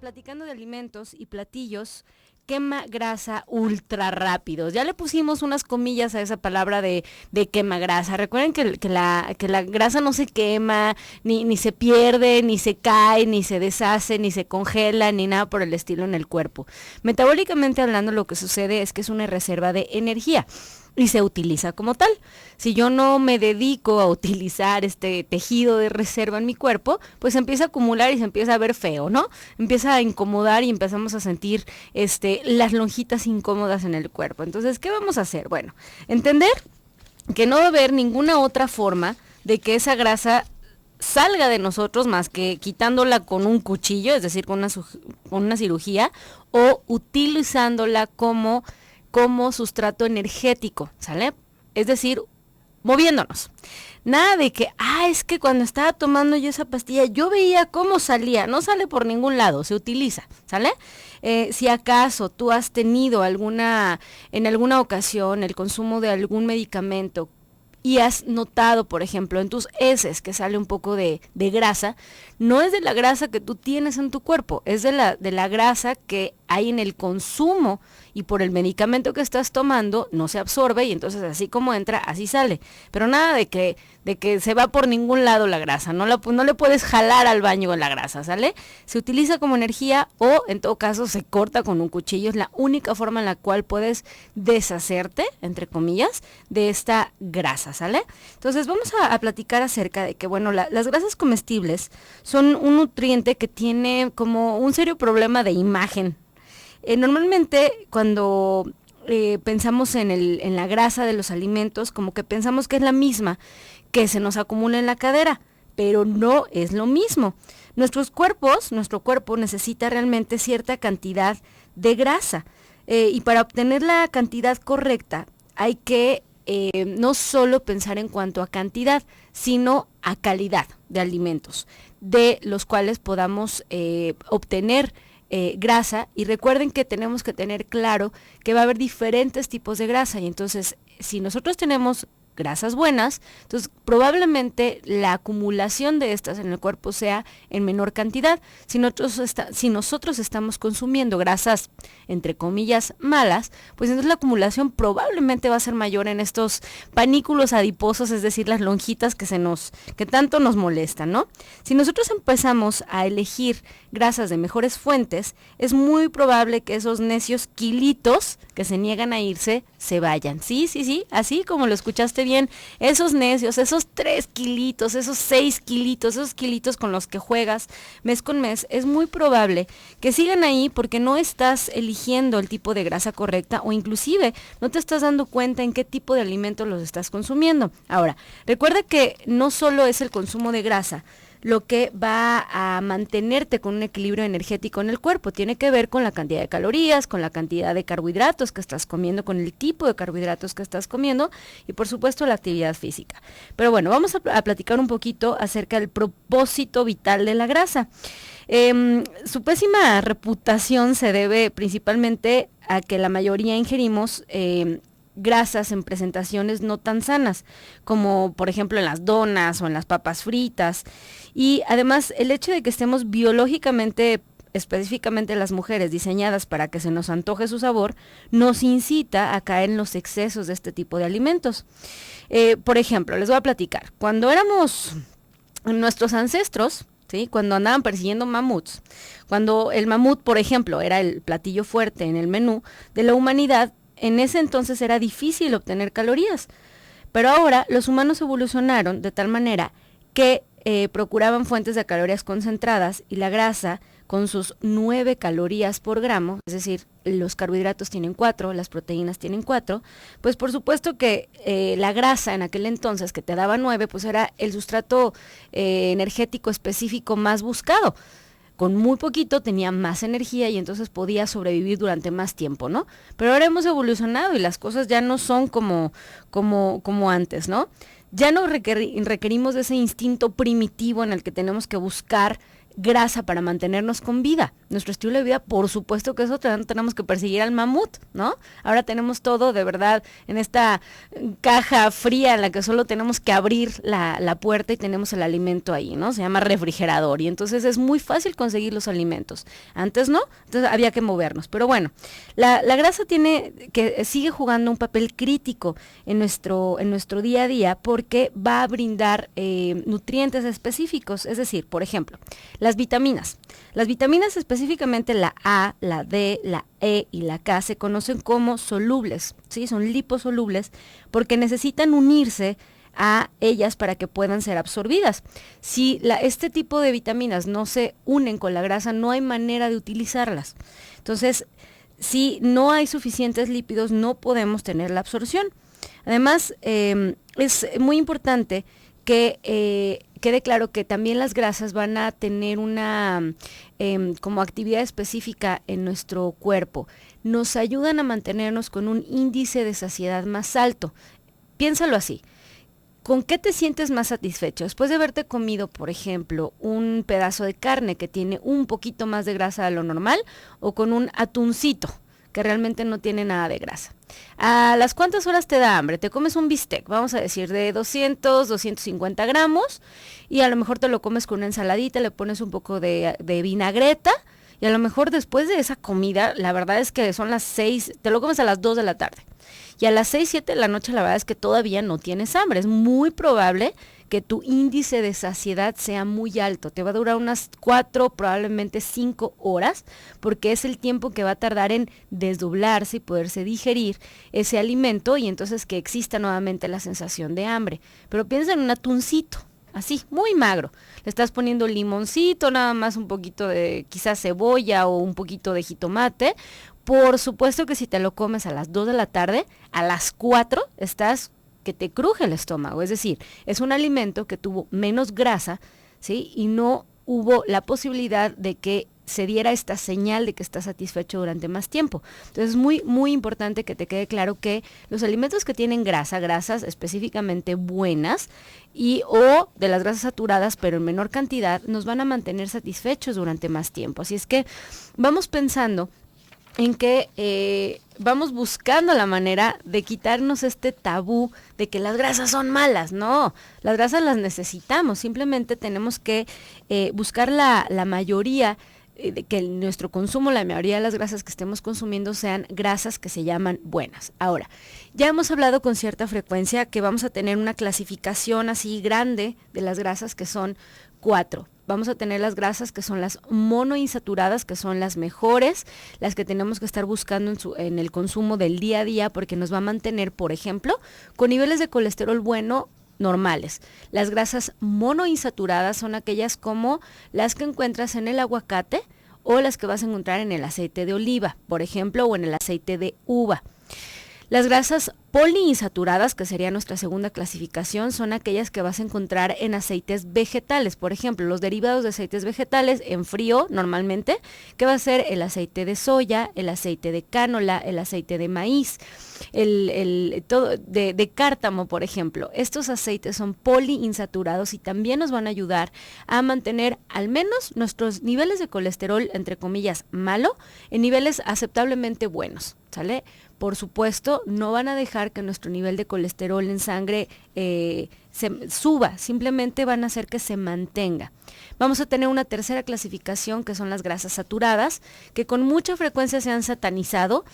platicando de alimentos y platillos, quema grasa ultra rápidos. Ya le pusimos unas comillas a esa palabra de quema grasa. Recuerden que la grasa no se quema, ni se pierde, ni se cae, ni se deshace, ni se congela, ni nada por el estilo en el cuerpo. Metabólicamente hablando, lo que sucede es que es una reserva de energía y se utiliza como tal. Si yo no me dedico a utilizar este tejido de reserva en mi cuerpo, pues se empieza a acumular y se empieza a ver feo, ¿no? Empieza a incomodar y empezamos a sentir las lonjitas incómodas en el cuerpo. Entonces, ¿qué vamos a hacer? Bueno, entender que no va a haber ninguna otra forma de que esa grasa salga de nosotros más que quitándola con un cuchillo, es decir, con una cirugía, o utilizándola como sustrato energético, ¿sale? Es decir, moviéndonos. Nada de que, es que cuando estaba tomando yo esa pastilla, yo veía cómo salía. No sale por ningún lado, se utiliza, ¿sale? Si acaso tú has tenido en alguna ocasión el consumo de algún medicamento y has notado, por ejemplo, en tus heces que sale un poco de grasa, no es de la grasa que tú tienes en tu cuerpo, es de la grasa que hay en el consumo y por el medicamento que estás tomando no se absorbe y entonces así como entra, así sale. Pero nada de que se va por ningún lado la grasa, no le puedes jalar al baño con la grasa, ¿sale? Se utiliza como energía o en todo caso se corta con un cuchillo, es la única forma en la cual puedes deshacerte, entre comillas, de esta grasa, ¿sale? Entonces vamos a platicar acerca de que, bueno, las grasas comestibles son un nutriente que tiene como un serio problema de imagen. Normalmente cuando pensamos en la grasa de los alimentos, como que pensamos que es la misma que se nos acumula en la cadera, pero no es lo mismo. Nuestro cuerpo necesita realmente cierta cantidad de grasa y para obtener la cantidad correcta hay que no solo pensar en cuanto a cantidad, sino a calidad de alimentos, de los cuales podamos obtener grasa. Y recuerden que tenemos que tener claro que va a haber diferentes tipos de grasa y entonces si nosotros tenemos grasas buenas, entonces probablemente la acumulación de estas en el cuerpo sea en menor cantidad. Si nosotros estamos consumiendo grasas entre comillas malas, pues entonces la acumulación probablemente va a ser mayor en estos panículos adiposos, es decir, las lonjitas que tanto nos molestan, ¿no? Si nosotros empezamos a elegir grasas de mejores fuentes, es muy probable que esos necios kilitos que se niegan a irse se vayan. Sí, así como lo escuchaste bien, esos necios, esos 3 kilitos, esos 6 kilitos, esos kilitos con los que juegas mes con mes, es muy probable que sigan ahí porque no estás eligiendo el tipo de grasa correcta o inclusive no te estás dando cuenta en qué tipo de alimentos los estás consumiendo. Ahora, recuerda que no solo es el consumo de grasa lo que va a mantenerte con un equilibrio energético en el cuerpo. Tiene que ver con la cantidad de calorías, con la cantidad de carbohidratos que estás comiendo, con el tipo de carbohidratos que estás comiendo y por supuesto la actividad física. Pero bueno, vamos a platicar un poquito acerca del propósito vital de la grasa. Su pésima reputación se debe principalmente a que la mayoría ingerimos grasas en presentaciones no tan sanas, como por ejemplo en las donas o en las papas fritas. Y además el hecho de que estemos biológicamente, específicamente las mujeres, diseñadas para que se nos antoje su sabor, nos incita a caer en los excesos de este tipo de alimentos. Por ejemplo, les voy a platicar, cuando éramos nuestros ancestros, ¿sí? Cuando andaban persiguiendo mamuts, cuando el mamut, por ejemplo, era el platillo fuerte en el menú de la humanidad, en ese entonces era difícil obtener calorías, pero ahora los humanos evolucionaron de tal manera que procuraban fuentes de calorías concentradas y la grasa con sus 9 calorías por gramo, es decir, los carbohidratos tienen 4, las proteínas tienen 4, pues por supuesto que la grasa en aquel entonces que te daba 9, pues era el sustrato energético específico más buscado. Con muy poquito tenía más energía y entonces podía sobrevivir durante más tiempo, ¿no? Pero ahora hemos evolucionado y las cosas ya no son como antes, ¿no? Ya no requerimos de ese instinto primitivo en el que tenemos que buscar grasa para mantenernos con vida. nuestro estilo de vida, por supuesto que eso tenemos que perseguir al mamut, ¿no? Ahora tenemos todo de verdad en esta caja fría en la que solo tenemos que abrir la puerta y tenemos el alimento ahí, ¿no? Se llama refrigerador y entonces es muy fácil conseguir los alimentos. Antes no, entonces había que movernos. Pero bueno, la grasa sigue jugando un papel crítico en nuestro día a día porque va a brindar nutrientes específicos, es decir, por ejemplo, las vitaminas. Las vitaminas, específicamente la A, la D, la E y la K, se conocen como solubles, ¿sí? Son liposolubles porque necesitan unirse a ellas para que puedan ser absorbidas. Si este tipo de vitaminas no se unen con la grasa, no hay manera de utilizarlas. Entonces, si no hay suficientes lípidos, no podemos tener la absorción. Además, es muy importante que quede claro que también las grasas van a tener una como actividad específica en nuestro cuerpo. Nos ayudan a mantenernos con un índice de saciedad más alto. Piénsalo así. ¿Con qué te sientes más satisfecho? Después de haberte comido, por ejemplo, un pedazo de carne que tiene un poquito más de grasa de lo normal, o con un atuncito que realmente no tiene nada de grasa. ¿A las cuántas horas te da hambre? Te comes un bistec, vamos a decir, de 200, 250 gramos, y a lo mejor te lo comes con una ensaladita, le pones un poco de vinagreta, y a lo mejor después de esa comida, la verdad es que son las 6, te lo comes a las 2 de la tarde. Y a las 6, 7 de la noche la verdad es que todavía no tienes hambre. Es muy probable que tu índice de saciedad sea muy alto. Te va a durar unas 4, probablemente 5 horas, porque es el tiempo que va a tardar en desdoblarse y poderse digerir ese alimento y entonces que exista nuevamente la sensación de hambre. Pero piensa en un atuncito, así, muy magro. Le estás poniendo limoncito, nada más un poquito de quizás cebolla o un poquito de jitomate. Por supuesto que si te lo comes a las 2 de la tarde, a las 4 estás que te cruje el estómago. Es decir, es un alimento que tuvo menos grasa, ¿sí? Y no hubo la posibilidad de que se diera esta señal de que estás satisfecho durante más tiempo. Entonces es muy, muy importante que te quede claro que los alimentos que tienen grasas específicamente buenas o de las grasas saturadas, pero en menor cantidad, nos van a mantener satisfechos durante más tiempo. Así es que vamos pensando en que vamos buscando la manera de quitarnos este tabú de que las grasas son malas. No, las grasas las necesitamos, simplemente tenemos que buscar la mayoría, de que nuestro consumo, la mayoría de las grasas que estemos consumiendo sean grasas que se llaman buenas. Ahora, ya hemos hablado con cierta frecuencia que vamos a tener una clasificación así grande de las grasas que son 4. Vamos a tener las grasas que son las monoinsaturadas, que son las mejores, las que tenemos que estar buscando en el consumo del día a día porque nos va a mantener, por ejemplo, con niveles de colesterol bueno normales. Las grasas monoinsaturadas son aquellas como las que encuentras en el aguacate o las que vas a encontrar en el aceite de oliva, por ejemplo, o en el aceite de uva. Las grasas poliinsaturadas, que sería nuestra segunda clasificación, son aquellas que vas a encontrar en aceites vegetales. Por ejemplo, los derivados de aceites vegetales en frío normalmente, que va a ser el aceite de soya, el aceite de cánola, el aceite de maíz, todo de cártamo, por ejemplo. Estos aceites son poliinsaturados y también nos van a ayudar a mantener al menos nuestros niveles de colesterol, entre comillas, malo, en niveles aceptablemente buenos, ¿sale? Por supuesto, no van a dejar que nuestro nivel de colesterol en sangre se suba, simplemente van a hacer que se mantenga. Vamos a tener una tercera clasificación que son las grasas saturadas, que con mucha frecuencia se han satanizado.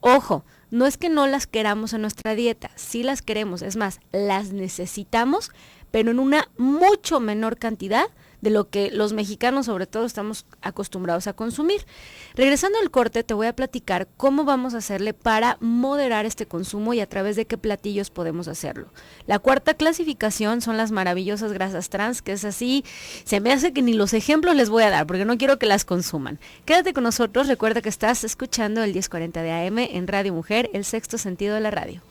Ojo, no es que no las queramos en nuestra dieta, sí las queremos, es más, las necesitamos, pero en una mucho menor cantidad de lo que los mexicanos sobre todo estamos acostumbrados a consumir. Regresando al corte, te voy a platicar cómo vamos a hacerle para moderar este consumo y a través de qué platillos podemos hacerlo. La cuarta clasificación son las maravillosas grasas trans, que es así, se me hace que ni los ejemplos les voy a dar porque no quiero que las consuman. Quédate con nosotros, recuerda que estás escuchando el 1040 de AM en Radio Mujer, el sexto sentido de la radio.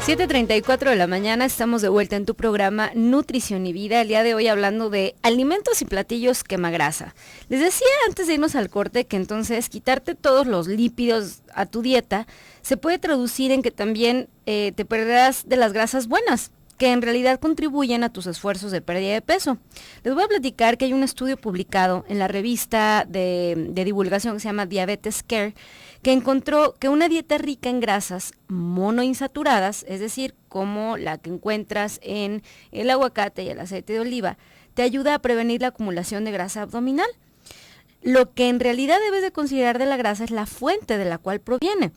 7:34 de la mañana, estamos de vuelta en tu programa Nutrición y Vida, el día de hoy hablando de alimentos y platillos quemagrasa. Les decía antes de irnos al corte que entonces quitarte todos los lípidos a tu dieta se puede traducir en que también te perderás de las grasas buenas, que en realidad contribuyen a tus esfuerzos de pérdida de peso. Les voy a platicar que hay un estudio publicado en la revista de divulgación que se llama Diabetes Care, que encontró que una dieta rica en grasas monoinsaturadas, es decir, como la que encuentras en el aguacate y el aceite de oliva, te ayuda a prevenir la acumulación de grasa abdominal. Lo que en realidad debes de considerar de la grasa es la fuente de la cual proviene.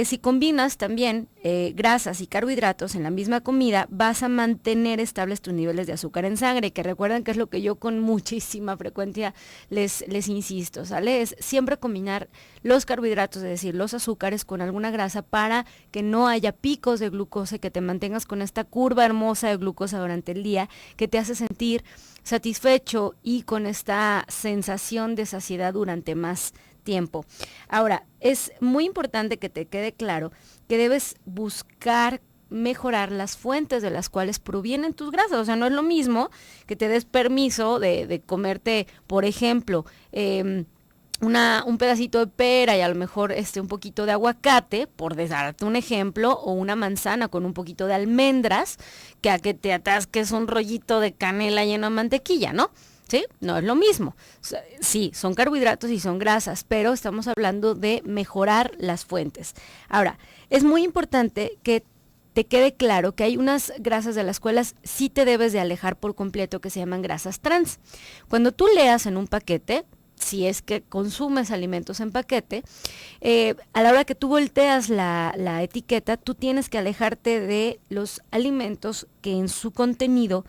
Si combinas también grasas y carbohidratos en la misma comida, vas a mantener estables tus niveles de azúcar en sangre, que recuerden que es lo que yo con muchísima frecuencia les insisto, ¿sale? Es siempre combinar los carbohidratos, es decir, los azúcares con alguna grasa para que no haya picos de glucosa y que te mantengas con esta curva hermosa de glucosa durante el día que te hace sentir satisfecho y con esta sensación de saciedad durante más tiempo. Ahora, es muy importante que te quede claro que debes buscar mejorar las fuentes de las cuales provienen tus grasas. O sea, no es lo mismo que te des permiso de comerte, por ejemplo, un pedacito de pera y a lo mejor un poquito de aguacate, por darte un ejemplo, o una manzana con un poquito de almendras, que a que te atasques un rollito de canela lleno de mantequilla, ¿no? ¿Sí? No es lo mismo. Sí, son carbohidratos y son grasas, pero estamos hablando de mejorar las fuentes. Ahora, es muy importante que te quede claro que hay unas grasas de las cuales sí te debes de alejar por completo, que se llaman grasas trans. Cuando tú leas en un paquete, si es que consumes alimentos en paquete, a la hora que tú volteas la etiqueta, tú tienes que alejarte de los alimentos que en su contenido,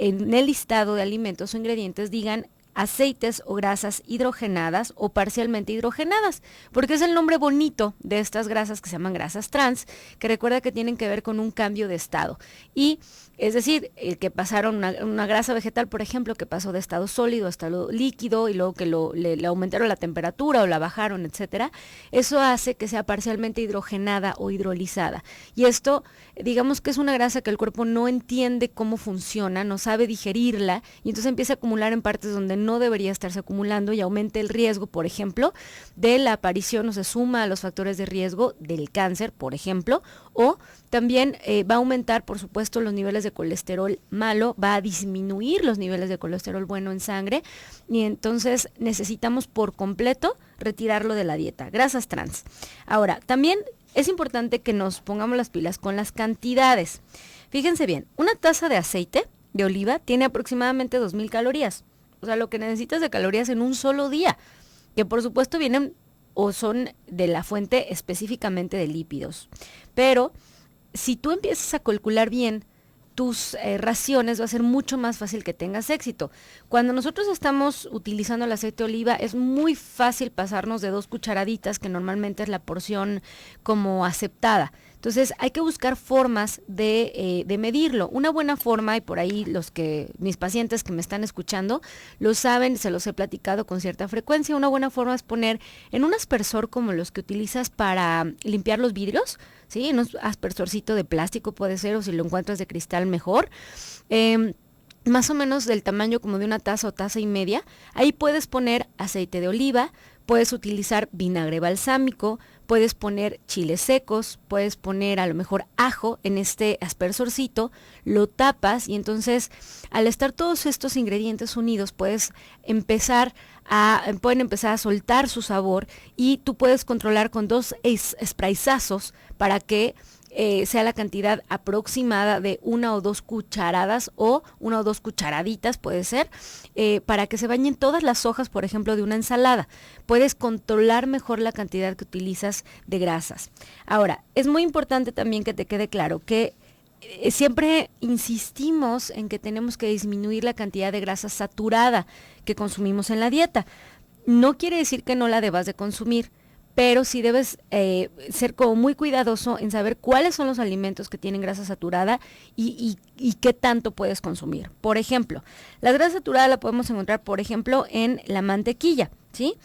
en el listado de alimentos o ingredientes, digan aceites o grasas hidrogenadas o parcialmente hidrogenadas, porque es el nombre bonito de estas grasas que se llaman grasas trans, que recuerda que tienen que ver con un cambio de estado. Y es decir, el que pasaron una grasa vegetal, por ejemplo, que pasó de estado sólido a estado líquido y luego que le aumentaron la temperatura o la bajaron, etcétera, eso hace que sea parcialmente hidrogenada o hidrolizada. Y esto, digamos que es una grasa que el cuerpo no entiende cómo funciona, no sabe digerirla y entonces empieza a acumular en partes donde no debería estarse acumulando y aumenta el riesgo, por ejemplo, de la aparición o se suma a los factores de riesgo del cáncer, por ejemplo, o también va a aumentar, por supuesto, los niveles de colesterol malo, va a disminuir los niveles de colesterol bueno en sangre y entonces necesitamos por completo retirarlo de la dieta. Grasas trans. Ahora, también es importante que nos pongamos las pilas con las cantidades. Fíjense bien, una taza de aceite de oliva tiene aproximadamente 2,000 calorías. O sea, lo que necesitas de calorías en un solo día, que por supuesto vienen o son de la fuente específicamente de lípidos. Pero si tú empiezas a calcular bien tus raciones, va a ser mucho más fácil que tengas éxito. Cuando nosotros estamos utilizando el aceite de oliva, es muy fácil pasarnos de 2 cucharaditas, que normalmente es la porción como aceptada. Entonces hay que buscar formas de medirlo. Una buena forma, y por ahí mis pacientes que me están escuchando lo saben, se los he platicado con cierta frecuencia, una buena forma es poner en un aspersor como los que utilizas para limpiar los vidrios, ¿sí? En un aspersorcito de plástico puede ser, o si lo encuentras de cristal mejor. Más o menos del tamaño como de una taza o taza y media. Ahí puedes poner aceite de oliva, puedes utilizar vinagre balsámico, puedes poner chiles secos, puedes poner a lo mejor ajo en este aspersorcito, lo tapas y entonces al estar todos estos ingredientes unidos pueden empezar a soltar su sabor y tú puedes controlar con 2 sprayzazos para que sea la cantidad aproximada de 1 o 2 cucharadas o 1 o 2 cucharaditas puede ser, para que se bañen todas las hojas, por ejemplo, de una ensalada. Puedes controlar mejor la cantidad que utilizas de grasas. Ahora, es muy importante también que te quede claro que siempre insistimos en que tenemos que disminuir la cantidad de grasa saturada que consumimos en la dieta. No quiere decir que no la debas de consumir, pero sí debes ser como muy cuidadoso en saber cuáles son los alimentos que tienen grasa saturada y qué tanto puedes consumir. Por ejemplo, la grasa saturada la podemos encontrar, por ejemplo, en la mantequilla, ¿sí?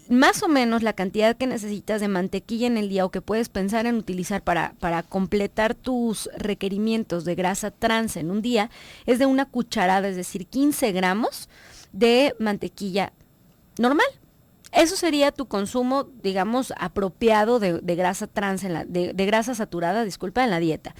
más o menos la cantidad que necesitas de mantequilla en el día o que puedes pensar en utilizar para completar tus requerimientos de grasa trans en un día es de una cucharada, es decir, 15 gramos de mantequilla normal. Eso sería tu consumo, digamos, apropiado de grasa trans, de grasa saturada, disculpa, en la dieta.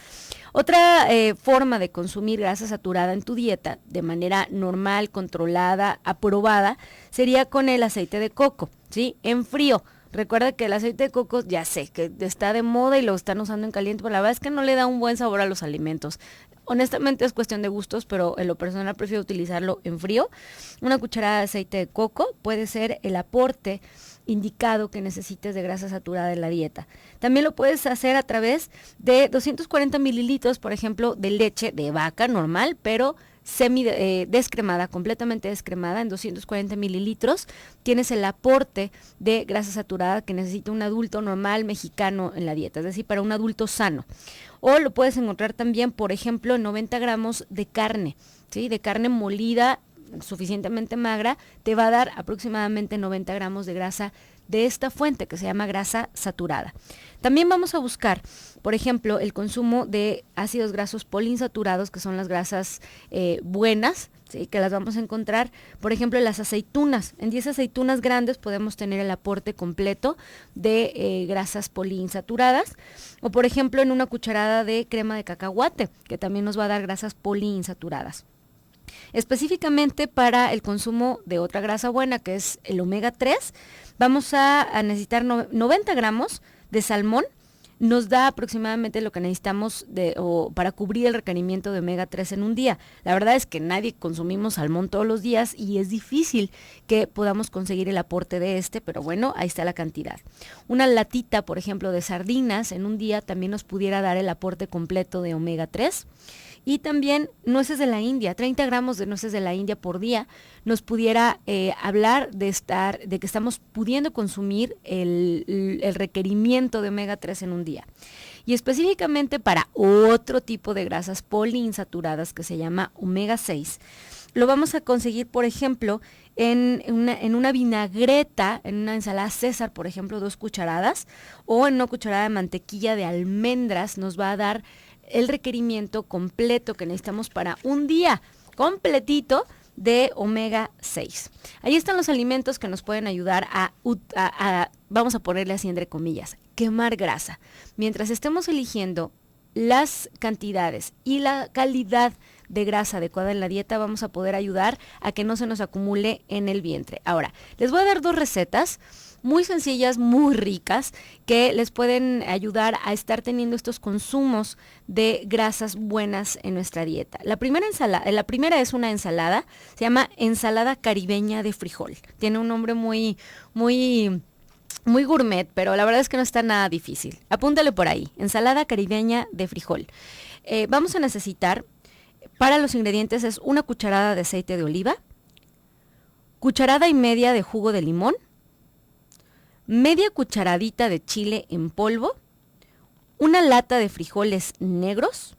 Otra forma de consumir grasa saturada en tu dieta de manera normal, controlada, aprobada, sería con el aceite de coco, ¿sí? En frío. Recuerda que el aceite de coco, ya sé, que está de moda y lo están usando en caliente, pero la verdad es que no le da un buen sabor a los alimentos. Honestamente es cuestión de gustos, pero en lo personal prefiero utilizarlo en frío. Una cucharada de aceite de coco puede ser el aporte indicado que necesites de grasa saturada en la dieta. También lo puedes hacer a través de 240 mililitros, por ejemplo, de leche de vaca normal, pero descremada, completamente descremada, en 240 mililitros. Tienes el aporte de grasa saturada que necesita un adulto normal mexicano en la dieta, es decir, para un adulto sano. O lo puedes encontrar también, por ejemplo, en 90 gramos de carne, ¿sí? De carne molida suficientemente magra, te va a dar aproximadamente 90 gramos de grasa de esta fuente que se llama grasa saturada. También vamos a buscar, por ejemplo, el consumo de ácidos grasos poliinsaturados, que son las grasas buenas, ¿sí? Que las vamos a encontrar, por ejemplo, en las aceitunas. En 10 aceitunas grandes podemos tener el aporte completo de grasas poliinsaturadas, o por ejemplo en una cucharada de crema de cacahuate, que también nos va a dar grasas poliinsaturadas. Específicamente para el consumo de otra grasa buena, que es el omega 3, vamos a necesitar 90 gramos de salmón. Nos da aproximadamente lo que necesitamos para cubrir el requerimiento de omega 3 en un día. La verdad es que nadie consumimos salmón todos los días y es difícil que podamos conseguir el aporte de pero bueno, ahí está la cantidad. Una latita, por ejemplo, de sardinas en un día también nos pudiera dar el aporte completo de omega 3. Y también nueces de la India, 30 gramos de nueces de la India por día nos pudiera hablar de que estamos pudiendo consumir el requerimiento de omega 3 en un día. Y específicamente para otro tipo de grasas poliinsaturadas que se llama omega 6, lo vamos a conseguir, por ejemplo, en una vinagreta, en una ensalada César, por ejemplo, 2 cucharadas, o en una cucharada de mantequilla de almendras nos va a dar el requerimiento completo que necesitamos para un día completito de omega 6. Ahí están los alimentos que nos pueden ayudar a vamos a ponerle así entre comillas, quemar grasa. Mientras estemos eligiendo las cantidades y la calidad de grasa adecuada en la dieta, vamos a poder ayudar a que no se nos acumule en el vientre. Ahora, les voy a dar 2 recetas muy sencillas, muy ricas, que les pueden ayudar a estar teniendo estos consumos de grasas buenas en nuestra dieta. La primera es una ensalada, se llama ensalada caribeña de frijol. Tiene un nombre muy gourmet, pero la verdad es que no está nada difícil. Apúntale por ahí, ensalada caribeña de frijol. Vamos a necesitar, para los ingredientes, es una cucharada de aceite de oliva, cucharada y media de jugo de limón, media cucharadita de chile en polvo, una lata de frijoles negros.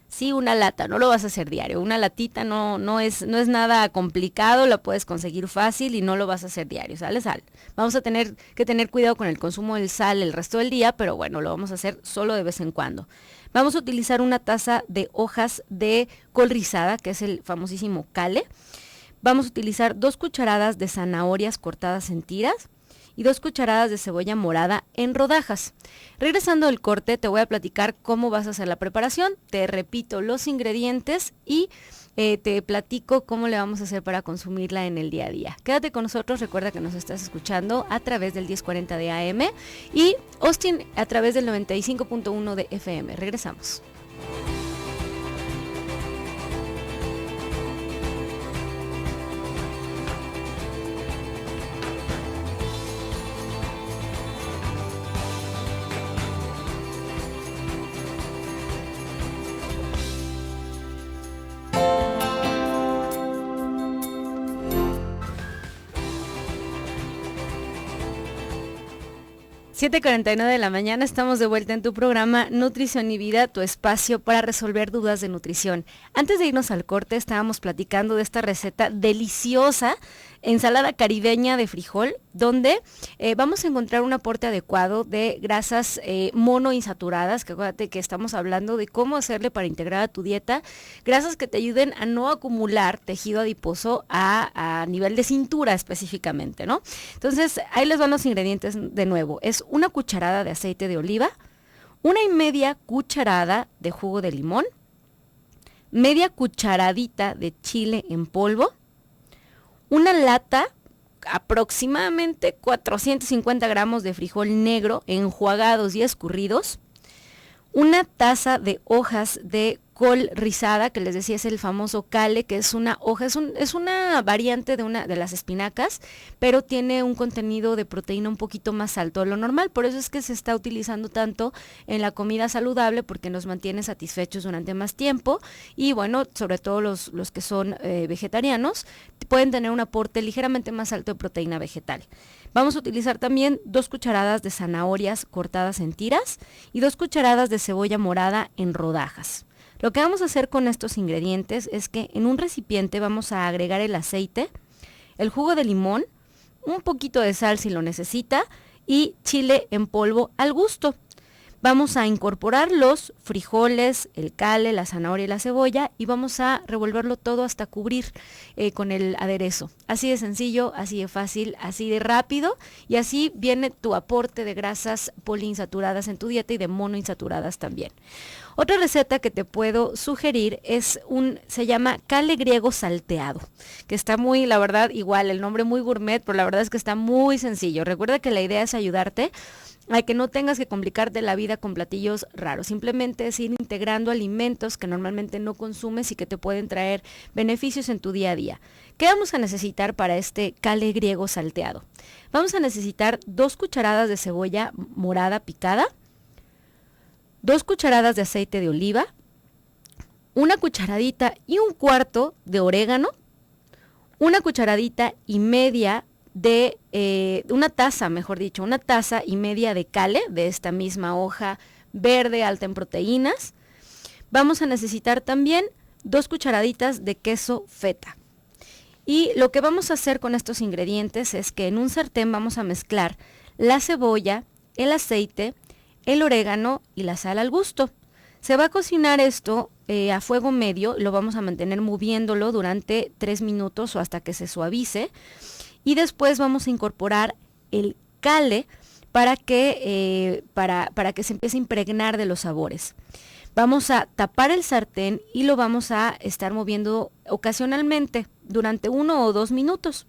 Sí, una lata, no lo vas a hacer diario. Una latita no es nada complicado, la puedes conseguir fácil y no lo vas a hacer diario, ¿sale? Sal. Vamos a tener que tener cuidado con el consumo del sal el resto del día, pero bueno, lo vamos a hacer solo de vez en cuando. Vamos a utilizar una taza de hojas de col rizada, que es el famosísimo kale. Vamos a utilizar 2 cucharadas de zanahorias cortadas en tiras y 2 cucharadas de cebolla morada en rodajas. Regresando del corte, te voy a platicar cómo vas a hacer la preparación. Te repito los ingredientes y te platico cómo le vamos a hacer para consumirla en el día a día. Quédate con nosotros, recuerda que nos estás escuchando a través del 1040 de AM y Austin a través del 95.1 de FM. Regresamos. 7:49 de la mañana, estamos de vuelta en tu programa Nutrición y Vida, tu espacio para resolver dudas de nutrición. Antes de irnos al corte, estábamos platicando de esta receta deliciosa, ensalada caribeña de frijol, donde vamos a encontrar un aporte adecuado de grasas monoinsaturadas, que acuérdate que estamos hablando de cómo hacerle para integrar a tu dieta, grasas que te ayuden a no acumular tejido adiposo a nivel de cintura específicamente, ¿no? Entonces, ahí les van los ingredientes de nuevo. Es 1 cucharada de aceite de oliva, 1,5 cucharada de jugo de limón, media cucharadita de chile en polvo, una lata, aproximadamente 450 gramos de frijol negro enjuagados y escurridos, una taza de hojas de col rizada, que les decía es el famoso cale, que es una hoja, es una variante de las espinacas, pero tiene un contenido de proteína un poquito más alto de lo normal, por eso es que se está utilizando tanto en la comida saludable, porque nos mantiene satisfechos durante más tiempo, y bueno, sobre todo los que son vegetarianos, pueden tener un aporte ligeramente más alto de proteína vegetal. Vamos a utilizar también 2 cucharadas de zanahorias cortadas en tiras y 2 cucharadas de cebolla morada en rodajas. Lo que vamos a hacer con estos ingredientes es que en un recipiente vamos a agregar el aceite, el jugo de limón, un poquito de sal si lo necesita y chile en polvo al gusto. Vamos a incorporar los frijoles, el cale, la zanahoria y la cebolla y vamos a revolverlo todo hasta cubrir con el aderezo. Así de sencillo, así de fácil, así de rápido y así viene tu aporte de grasas poliinsaturadas en tu dieta y de monoinsaturadas también. Otra receta que te puedo sugerir se llama cale griego salteado, que está muy, la verdad, igual, el nombre muy gourmet, pero la verdad es que está muy sencillo. Recuerda que la idea es ayudarte a que no tengas que complicarte la vida con platillos raros. Simplemente es ir integrando alimentos que normalmente no consumes y que te pueden traer beneficios en tu día a día. ¿Qué vamos a necesitar para este cale griego salteado? Vamos a necesitar 2 cucharadas de cebolla morada picada, 2 cucharadas de aceite de oliva, 1 cucharadita y 1/4 de orégano, 1 cucharadita y media de una taza y media de cale, de esta misma hoja verde alta en proteínas. Vamos a necesitar también 2 cucharaditas de queso feta. Y lo que vamos a hacer con estos ingredientes es que en un sartén vamos a mezclar la cebolla, el aceite, el orégano y la sal al gusto. Se va a cocinar esto a fuego medio, lo vamos a mantener moviéndolo durante 3 minutos o hasta que se suavice. Y después vamos a incorporar el cale para que se empiece a impregnar de los sabores. Vamos a tapar el sartén y lo vamos a estar moviendo ocasionalmente durante 1 o 2 minutos.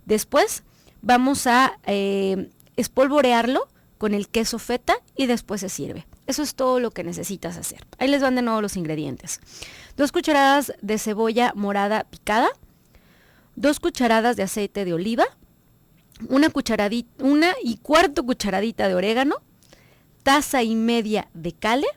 Después vamos a espolvorearlo con el queso feta y después se sirve. Eso es todo lo que necesitas hacer. Ahí les van de nuevo los ingredientes. 2 cucharadas de cebolla morada picada, 2 cucharadas de aceite de oliva, 1,25 cucharadita de orégano, taza y media de cale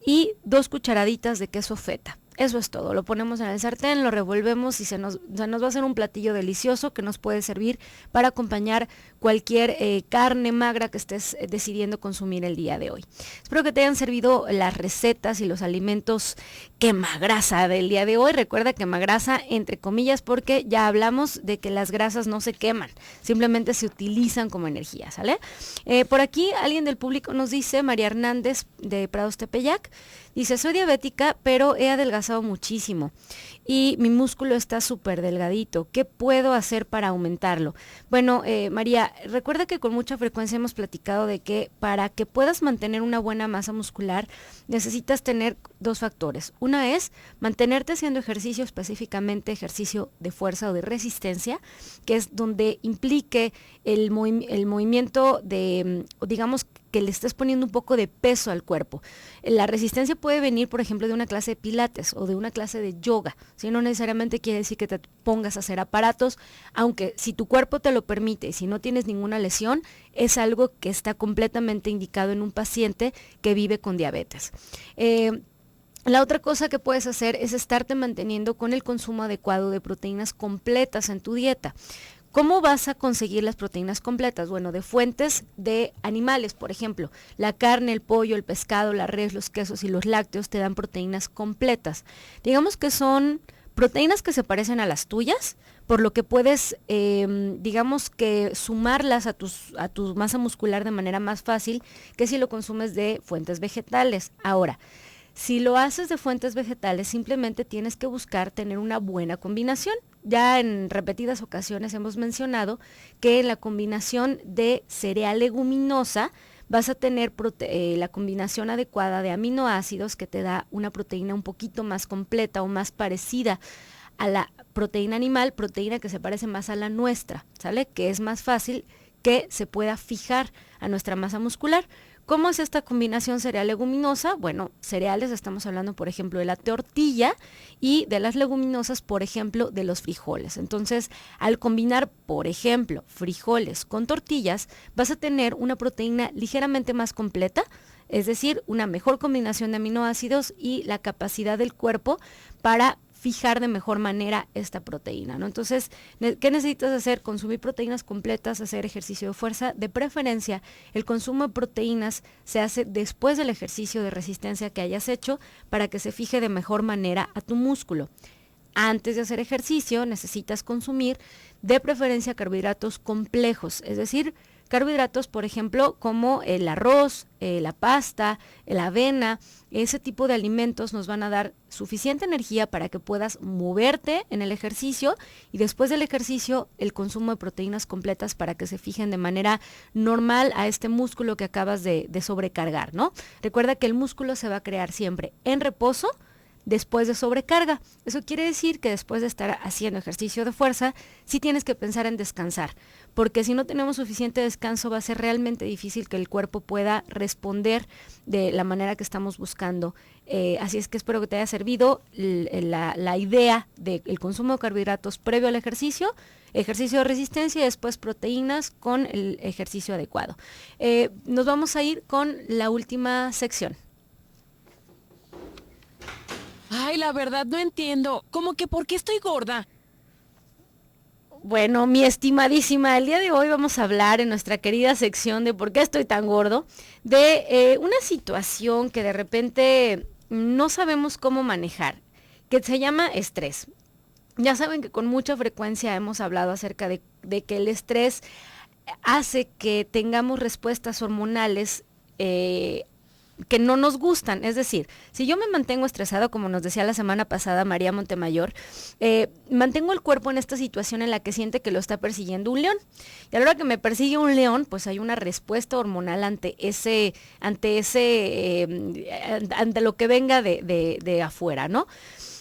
y 2 cucharaditas de queso feta. Eso es todo, lo ponemos en el sartén, lo revolvemos y se nos va a hacer un platillo delicioso que nos puede servir para acompañar cualquier carne magra que estés decidiendo consumir el día de hoy. Espero que te hayan servido las recetas y los alimentos quemagrasa del día de hoy. Recuerda quemagrasa entre comillas porque ya hablamos de que las grasas no se queman, simplemente se utilizan como energía, ¿sale? Por aquí alguien del público nos dice, María Hernández de Prados Tepeyac, dice, soy diabética, pero he adelgazado muchísimo y mi músculo está súper delgadito. ¿Qué puedo hacer para aumentarlo? Bueno, María, recuerda que con mucha frecuencia hemos platicado de que para que puedas mantener una buena masa muscular necesitas tener 2 factores. Una es mantenerte haciendo ejercicio, específicamente ejercicio de fuerza o de resistencia, que es donde implique el movimiento de, digamos, que le estés poniendo un poco de peso al cuerpo. La resistencia puede venir, por ejemplo, de una clase de pilates o de una clase de yoga, ¿sí? No necesariamente quiere decir que te pongas a hacer aparatos, aunque si tu cuerpo te lo permite y si no tienes ninguna lesión, es algo que está completamente indicado en un paciente que vive con diabetes. La otra cosa que puedes hacer es estarte manteniendo con el consumo adecuado de proteínas completas en tu dieta. ¿Cómo vas a conseguir las proteínas completas? Bueno, de fuentes de animales, por ejemplo, la carne, el pollo, el pescado, la res, los quesos y los lácteos te dan proteínas completas. Digamos que son proteínas que se parecen a las tuyas, por lo que puedes, digamos que sumarlas a tu masa muscular de manera más fácil que si lo consumes de fuentes vegetales. Ahora, si lo haces de fuentes vegetales, simplemente tienes que buscar tener una buena combinación. Ya en repetidas ocasiones hemos mencionado que en la combinación de cereal leguminosa vas a tener la combinación adecuada de aminoácidos que te da una proteína un poquito más completa o más parecida a la proteína animal, proteína que se parece más a la nuestra, ¿sale? Que es más fácil que se pueda fijar a nuestra masa muscular. ¿Cómo es esta combinación cereal-leguminosa? Bueno, cereales, estamos hablando, por ejemplo, de la tortilla, y de las leguminosas, por ejemplo, de los frijoles. Entonces, al combinar, por ejemplo, frijoles con tortillas, vas a tener una proteína ligeramente más completa, es decir, una mejor combinación de aminoácidos y la capacidad del cuerpo para fijar de mejor manera esta proteína, ¿no? Entonces, ¿qué necesitas hacer? Consumir proteínas completas, hacer ejercicio de fuerza. De preferencia, el consumo de proteínas se hace después del ejercicio de resistencia que hayas hecho para que se fije de mejor manera a tu músculo. Antes de hacer ejercicio, necesitas consumir de preferencia carbohidratos complejos, es decir, carbohidratos, por ejemplo, como el arroz, la pasta, la avena. Ese tipo de alimentos nos van a dar suficiente energía para que puedas moverte en el ejercicio, y después del ejercicio el consumo de proteínas completas para que se fijen de manera normal a este músculo que acabas de sobrecargar, ¿no? Recuerda que el músculo se va a crear siempre en reposo después de sobrecarga. Eso quiere decir que después de estar haciendo ejercicio de fuerza, sí tienes que pensar en descansar, porque si no tenemos suficiente descanso va a ser realmente difícil que el cuerpo pueda responder de la manera que estamos buscando. Así es que espero que te haya servido la idea del consumo de carbohidratos previo al ejercicio de resistencia y después proteínas con el ejercicio adecuado. Nos vamos a ir con la última sección. Ay, la verdad no entiendo. ¿Cómo que por qué estoy gorda? Bueno, mi estimadísima, el día de hoy vamos a hablar en nuestra querida sección de por qué estoy tan gordo, de una situación que de repente no sabemos cómo manejar, que se llama estrés. Ya saben que con mucha frecuencia hemos hablado acerca de que el estrés hace que tengamos respuestas hormonales que no nos gustan. Es decir, si yo me mantengo estresado, como nos decía la semana pasada María Montemayor, mantengo el cuerpo en esta situación en la que siente que lo está persiguiendo un león. Y a la hora que me persigue un león, pues hay una respuesta hormonal ante lo que venga de afuera, ¿no?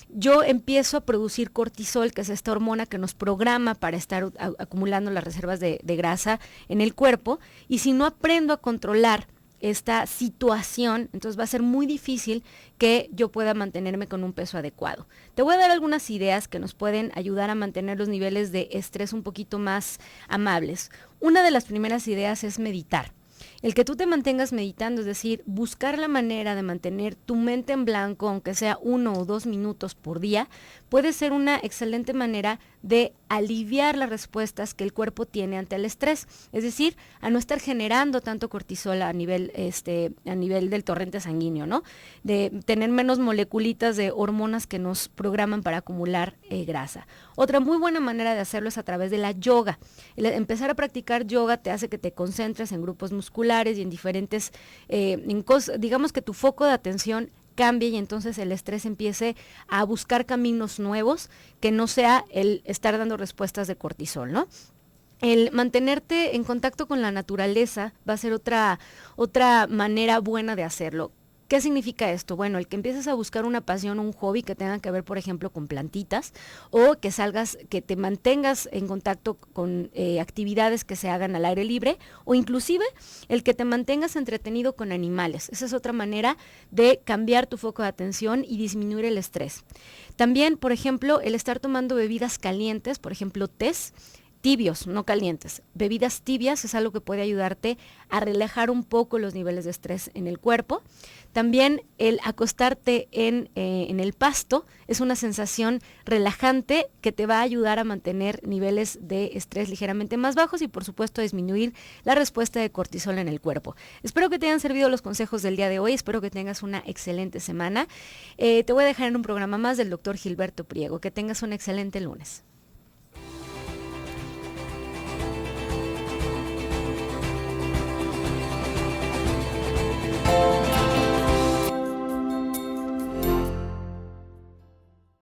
Yo empiezo a producir cortisol, que es esta hormona que nos programa para estar acumulando las reservas de grasa en el cuerpo, y si no aprendo a controlar esta situación, entonces va a ser muy difícil que yo pueda mantenerme con un peso adecuado. Te voy a dar algunas ideas que nos pueden ayudar a mantener los niveles de estrés un poquito más amables. Una de las primeras ideas es meditar. El que tú te mantengas meditando, es decir, buscar la manera de mantener tu mente en blanco, aunque sea 1 o 2 minutos por día, puede ser una excelente manera de aliviar las respuestas que el cuerpo tiene ante el estrés, es decir, a no estar generando tanto cortisol a nivel del torrente sanguíneo, ¿no? De tener menos moleculitas de hormonas que nos programan para acumular grasa. Otra muy buena manera de hacerlo es a través de la yoga. Empezar a practicar yoga te hace que te concentres en grupos musculares y en diferentes, digamos que tu foco de atención cambie, y entonces el estrés empiece a buscar caminos nuevos que no sea el estar dando respuestas de cortisol, ¿no? El mantenerte en contacto con la naturaleza va a ser otra manera buena de hacerlo. ¿Qué significa esto? Bueno, el que empieces a buscar una pasión o un hobby que tenga que ver, por ejemplo, con plantitas, o que te mantengas en contacto con actividades que se hagan al aire libre, o inclusive el que te mantengas entretenido con animales. Esa es otra manera de cambiar tu foco de atención y disminuir el estrés. También, por ejemplo, el estar tomando bebidas calientes, por ejemplo, tés, tibios, no calientes. Bebidas tibias es algo que puede ayudarte a relajar un poco los niveles de estrés en el cuerpo. También el acostarte en el pasto es una sensación relajante que te va a ayudar a mantener niveles de estrés ligeramente más bajos y por supuesto disminuir la respuesta de cortisol en el cuerpo. Espero que te hayan servido los consejos del día de hoy, espero que tengas una excelente semana. Te voy a dejar en un programa más del doctor Gilberto Priego. Que tengas un excelente lunes.